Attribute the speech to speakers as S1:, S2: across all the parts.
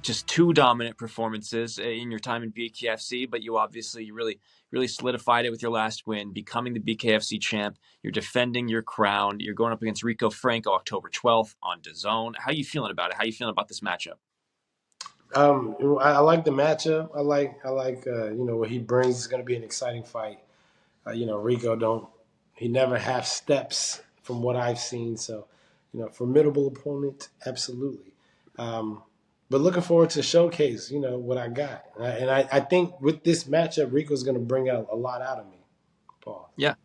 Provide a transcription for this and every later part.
S1: just two dominant performances in your time in BKFC, but you obviously really solidified it with your last win, becoming the BKFC champ. You're defending your crown. You're going up against Rico Franco October 12th on DAZN. How are you feeling about it? How are you feeling about this matchup?
S2: I like the matchup. I like what he brings. It's going to be an exciting fight. Rico he never half steps from what I've seen. So, formidable opponent, absolutely. But looking forward to showcase, what I got. And I think with this matchup, Rico's going to bring out a lot out of me, Paul.
S1: Yeah.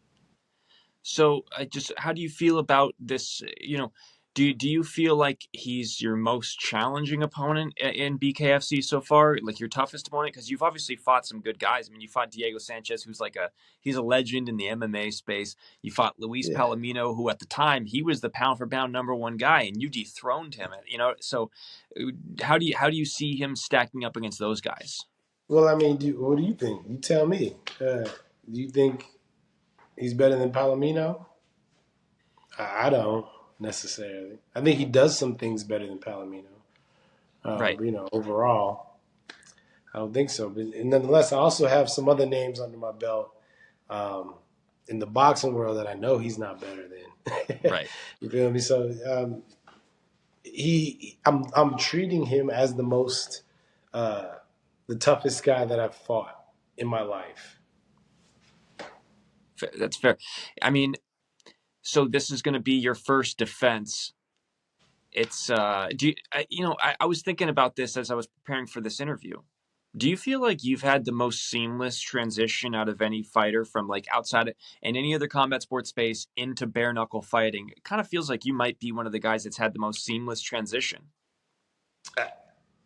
S1: So how do you feel about this? Do you feel like he's your most challenging opponent in BKFC so far? Like your toughest opponent? Because you've obviously fought some good guys. I mean, you fought Diego Sanchez, who's he's a legend in the MMA space. You fought Luis
S2: Yeah.
S1: Palomino, who at the time he was the pound for pound #1 guy, and you dethroned him. So how do you see him stacking up against those guys?
S2: Well, I mean, what do you think? You tell me. Do you think he's better than Palomino? I don't necessarily. I think he does some things better than Palomino.
S1: Right.
S2: Overall, I don't think so. But nonetheless, I also have some other names under my belt in the boxing world that I know he's not better than.
S1: Right.
S2: You feel me? So I'm treating him as the toughest guy that I've fought in my life.
S1: That's fair. I mean, so this is going to be your first defense. It's I was thinking about this as I was preparing for this interview. Do you feel like you've had the most seamless transition out of any fighter from outside in any other combat sports space into bare knuckle fighting? It kind of feels like you might be one of the guys that's had the most seamless transition.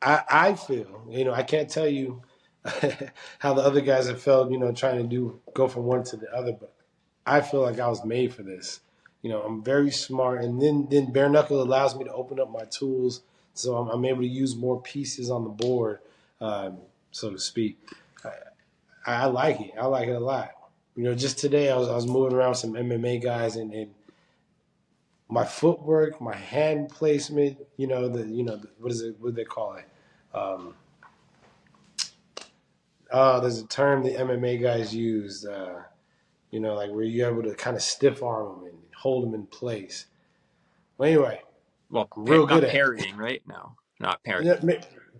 S2: I feel, I can't tell you how the other guys have felt, trying to go from one to the other, but I feel like I was made for this. I'm very smart, and then bare knuckle allows me to open up my tools, so I'm able to use more pieces on the board, so to speak. I like it. I like it a lot. Just today I was moving around with some MMA guys, and my footwork, my hand placement, what is it? What do they call it? There's a term the MMA guys use. Where you're able to kind of stiff arm them and hold them in place. Well, anyway, real good at
S1: parrying, right? No, not parrying.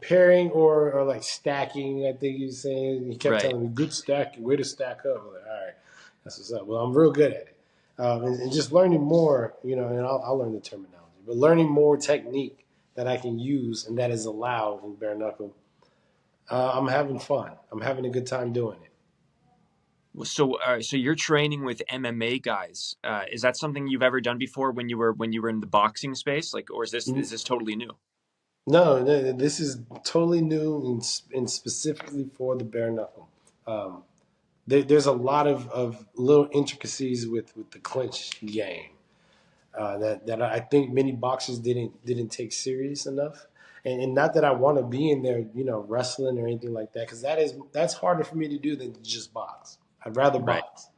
S2: Pairing or like stacking, I think he was saying. He kept
S1: Right.
S2: telling me, good stacking, way to stack up. I'm like, all right, that's what's up. Well, I'm real good at it. And just learning more, and I'll learn the terminology, but learning more technique that I can use and that is allowed in bare knuckle. I'm having fun. I'm having a good time doing it.
S1: So you're training with MMA guys. Is that something you've ever done before when you were in the boxing space? Or is this totally new?
S2: No, this is totally new and specifically for the bare knuckle. There's a lot of little intricacies with the clinch game that I think many boxers didn't take serious enough. And not that I want to be in there, wrestling or anything like that, because that's harder for me to do than to just box. I'd rather
S1: Right.
S2: box.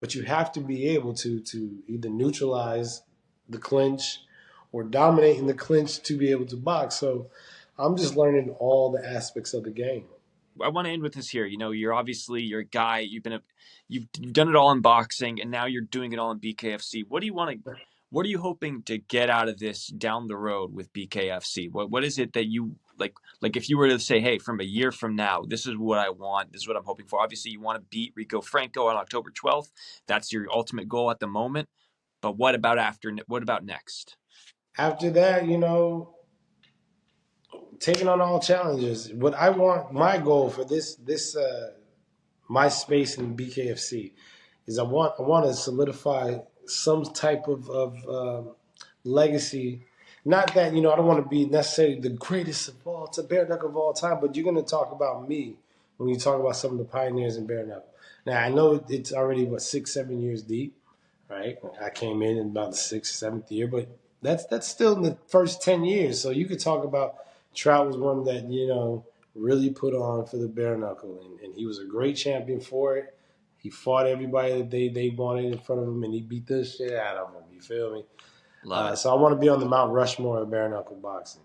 S2: But you have to be able to either neutralize the clinch or dominate in the clinch to be able to box. So I'm just learning all the aspects of the game.
S1: I want to end with this here. You're obviously a guy. You've done it all in boxing, and now you're doing it all in BKFC. What are you hoping to get out of this down the road with BKFC? What is it that you like if you were to say, hey, from a year from now, this is what I want, this is what I'm hoping for. Obviously, you want to beat Rico Franco on October 12th. That's your ultimate goal at the moment. But what about next?
S2: After that, taking on all challenges. What I want, my goal for this my space in BKFC is I want to solidify some type of legacy. Not that I don't want to be necessarily the greatest of all time, bare knuckle of all time, but you're going to talk about me when you talk about some of the pioneers in bare knuckle. Now I know it's already 6-7 years deep, right? I came in about the 6th, 7th year, but that's still in the first 10 years. So you could talk about Trout was one that really put on for the bare knuckle, and he was a great champion for it. He fought everybody that they wanted in front of him, and he beat the shit out of them. You feel me?
S1: Love it.
S2: So I want to be on the Mount Rushmore of bare knuckle boxing.